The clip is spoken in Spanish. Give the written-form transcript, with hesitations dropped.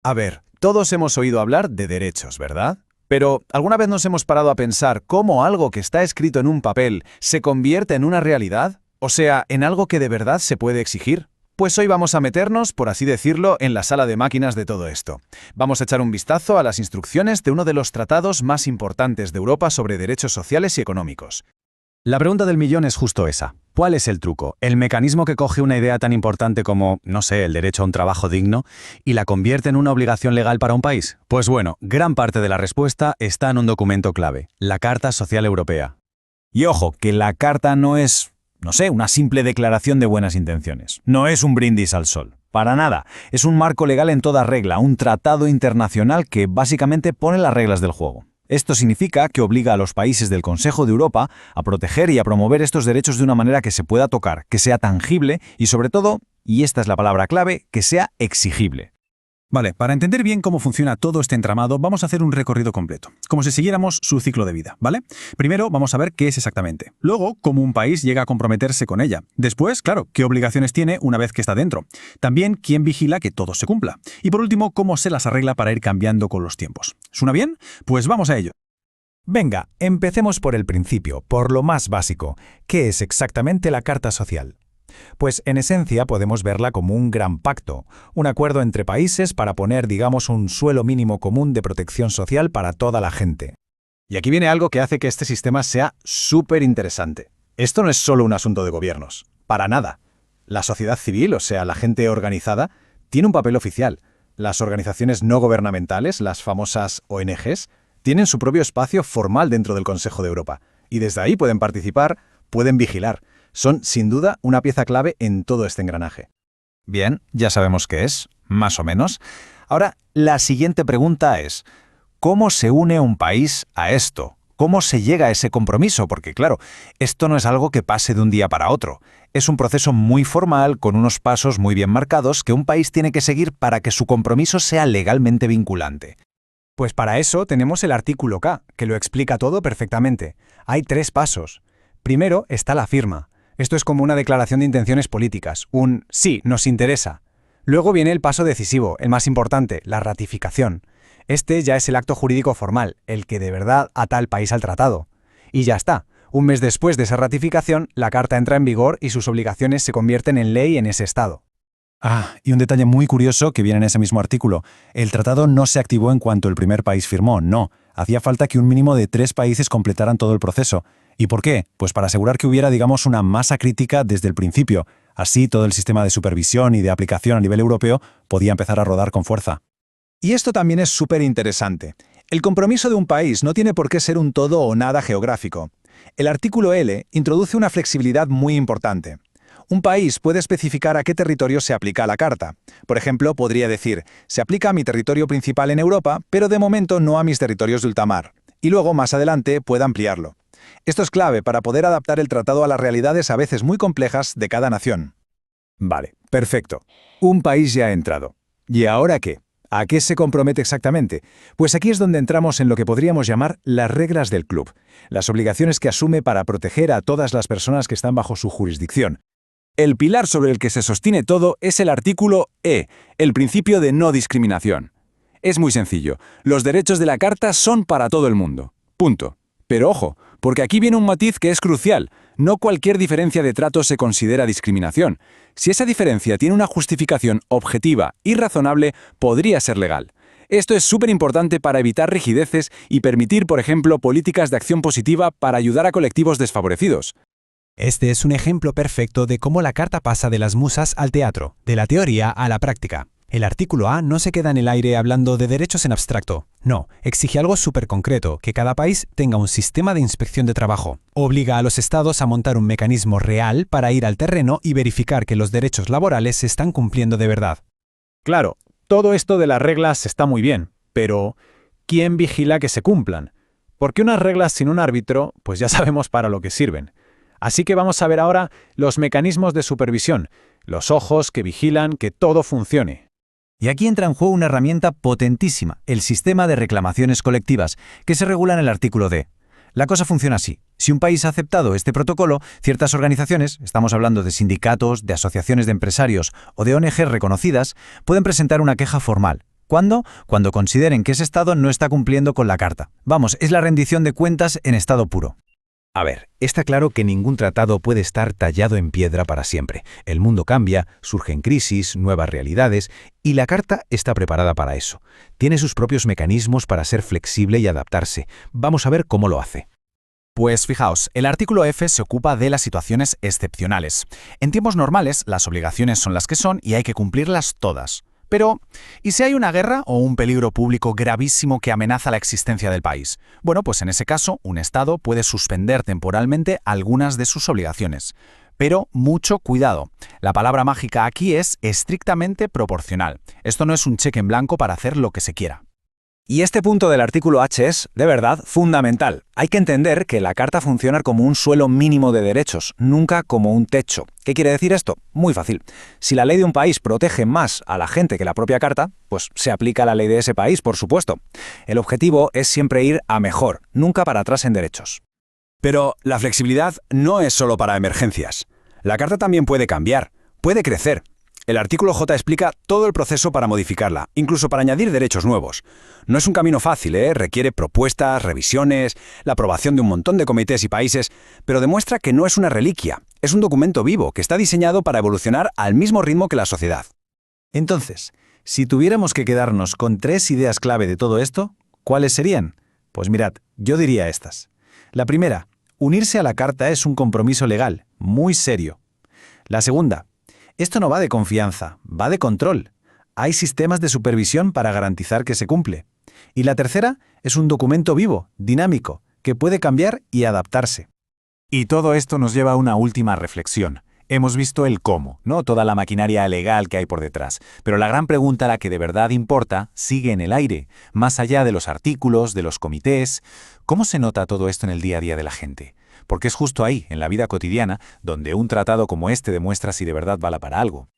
A ver, todos hemos oído hablar de derechos, ¿verdad? Pero ¿alguna vez nos hemos parado a pensar cómo algo que está escrito en un papel se convierte en una realidad? O sea, en algo que de verdad se puede exigir. Pues hoy vamos a meternos, por así decirlo, en la sala de máquinas de todo esto. Vamos a echar un vistazo a las instrucciones de uno de los tratados más importantes de Europa sobre derechos sociales y económicos. La pregunta del millón es justo esa. ¿Cuál es el truco? ¿El mecanismo que coge una idea tan importante como, no sé, el derecho a un trabajo digno y la convierte en una obligación legal para un país? Pues bueno, gran parte de la respuesta está en un documento clave, la Carta Social Europea. Y ojo, que la Carta no es, no sé, una simple declaración de buenas intenciones. No es un brindis al sol. Para nada. Es un marco legal en toda regla, un tratado internacional que básicamente pone las reglas del juego. Esto significa que obliga a los países del Consejo de Europa a proteger y a promover estos derechos de una manera que se pueda tocar, que sea tangible y sobre todo, y esta es la palabra clave, que sea exigible. Vale, para entender bien cómo funciona todo este entramado, vamos a hacer un recorrido completo, como si siguiéramos su ciclo de vida, ¿vale? Primero vamos a ver qué es exactamente. Luego, cómo un país llega a comprometerse con ella. Después, claro, qué obligaciones tiene una vez que está dentro. También, quién vigila que todo se cumpla. Y por último, cómo se las arregla para ir cambiando con los tiempos. ¿Suena bien? Pues vamos a ello. Venga, empecemos por el principio, por lo más básico. ¿Qué es exactamente la Carta Social? Pues en esencia podemos verla como un gran pacto, un acuerdo entre países para poner, digamos, un suelo mínimo común de protección social para toda la gente. Y aquí viene algo que hace que este sistema sea súper interesante. Esto no es solo un asunto de gobiernos, para nada. La sociedad civil, o sea, la gente organizada, tiene un papel oficial. Las organizaciones no gubernamentales, las famosas ONGs, tienen su propio espacio formal dentro del Consejo de Europa. Y desde ahí pueden participar, pueden vigilar. Son, sin duda, una pieza clave en todo este engranaje. Bien, ya sabemos qué es, más o menos. Ahora, la siguiente pregunta es, ¿cómo se une un país a esto? ¿Cómo se llega a ese compromiso? Porque, claro, esto no es algo que pase de un día para otro. Es un proceso muy formal, con unos pasos muy bien marcados, que un país tiene que seguir para que su compromiso sea legalmente vinculante. Pues para eso tenemos el artículo K, que lo explica todo perfectamente. Hay 3 pasos. Primero está la firma. Esto es como una declaración de intenciones políticas, un sí, nos interesa. Luego viene el paso decisivo, el más importante, la ratificación. Este ya es el acto jurídico formal, el que de verdad ata al país al tratado. Y ya está. Un mes después de esa ratificación, la Carta entra en vigor y sus obligaciones se convierten en ley en ese estado. Y un detalle muy curioso que viene en ese mismo artículo. El tratado no se activó en cuanto el primer país firmó, no. Hacía falta que un mínimo de 3 países completaran todo el proceso. ¿Y por qué? Pues para asegurar que hubiera, digamos, una masa crítica desde el principio. Así todo el sistema de supervisión y de aplicación a nivel europeo podía empezar a rodar con fuerza. Y esto también es súper interesante. El compromiso de un país no tiene por qué ser un todo o nada geográfico. El artículo L introduce una flexibilidad muy importante. Un país puede especificar a qué territorio se aplica la Carta. Por ejemplo, podría decir, se aplica a mi territorio principal en Europa, pero de momento no a mis territorios de ultramar. Y luego, más adelante, puede ampliarlo. Esto es clave para poder adaptar el tratado a las realidades a veces muy complejas de cada nación. Vale, perfecto. Un país ya ha entrado. ¿Y ahora qué? ¿A qué se compromete exactamente? Pues aquí es donde entramos en lo que podríamos llamar las reglas del club, las obligaciones que asume para proteger a todas las personas que están bajo su jurisdicción. El pilar sobre el que se sostiene todo es el artículo E, el principio de no discriminación. Es muy sencillo, los derechos de la Carta son para todo el mundo. Punto. Pero ojo, porque aquí viene un matiz que es crucial. No cualquier diferencia de trato se considera discriminación. Si esa diferencia tiene una justificación objetiva y razonable, podría ser legal. Esto es súper importante para evitar rigideces y permitir, por ejemplo, políticas de acción positiva para ayudar a colectivos desfavorecidos. Este es un ejemplo perfecto de cómo la Carta pasa de las musas al teatro, de la teoría a la práctica. El artículo A no se queda en el aire hablando de derechos en abstracto. No, exige algo súper concreto, que cada país tenga un sistema de inspección de trabajo. Obliga a los estados a montar un mecanismo real para ir al terreno y verificar que los derechos laborales se están cumpliendo de verdad. Claro, todo esto de las reglas está muy bien, pero ¿quién vigila que se cumplan? Porque unas reglas sin un árbitro, pues ya sabemos para lo que sirven. Así que vamos a ver ahora los mecanismos de supervisión, los ojos que vigilan que todo funcione. Y aquí entra en juego una herramienta potentísima, el sistema de reclamaciones colectivas, que se regula en el artículo D. La cosa funciona así. Si un país ha aceptado este protocolo, ciertas organizaciones, estamos hablando de sindicatos, de asociaciones de empresarios o de ONG reconocidas, pueden presentar una queja formal. ¿Cuándo? Cuando consideren que ese Estado no está cumpliendo con la Carta. Vamos, es la rendición de cuentas en estado puro. A ver, está claro que ningún tratado puede estar tallado en piedra para siempre. El mundo cambia, surgen crisis, nuevas realidades, y la Carta está preparada para eso. Tiene sus propios mecanismos para ser flexible y adaptarse. Vamos a ver cómo lo hace. Pues fijaos, el artículo F se ocupa de las situaciones excepcionales. En tiempos normales, las obligaciones son las que son y hay que cumplirlas todas. Pero, ¿y si hay una guerra o un peligro público gravísimo que amenaza la existencia del país? Bueno, pues en ese caso, un Estado puede suspender temporalmente algunas de sus obligaciones. Pero mucho cuidado. La palabra mágica aquí es estrictamente proporcional. Esto no es un cheque en blanco para hacer lo que se quiera. Y este punto del artículo H es, de verdad, fundamental. Hay que entender que la Carta funciona como un suelo mínimo de derechos, nunca como un techo. ¿Qué quiere decir esto? Muy fácil. Si la ley de un país protege más a la gente que la propia Carta, pues se aplica la ley de ese país, por supuesto. El objetivo es siempre ir a mejor, nunca para atrás en derechos. Pero la flexibilidad no es solo para emergencias. La Carta también puede cambiar, puede crecer. El artículo J explica todo el proceso para modificarla, incluso para añadir derechos nuevos. No es un camino fácil, requiere propuestas, revisiones, la aprobación de un montón de comités y países, pero demuestra que no es una reliquia, es un documento vivo que está diseñado para evolucionar al mismo ritmo que la sociedad. Entonces, si tuviéramos que quedarnos con 3 ideas clave de todo esto, ¿cuáles serían? Pues mirad, yo diría estas. La primera, unirse a la Carta es un compromiso legal, muy serio. La segunda, esto no va de confianza, va de control. Hay sistemas de supervisión para garantizar que se cumple. Y la tercera es un documento vivo, dinámico, que puede cambiar y adaptarse. Y todo esto nos lleva a una última reflexión. Hemos visto el cómo, ¿no? Toda la maquinaria legal que hay por detrás. Pero la gran pregunta, la que de verdad importa, sigue en el aire. Más allá de los artículos, de los comités, ¿cómo se nota todo esto en el día a día de la gente? Porque es justo ahí, en la vida cotidiana, donde un tratado como este demuestra si de verdad vale para algo.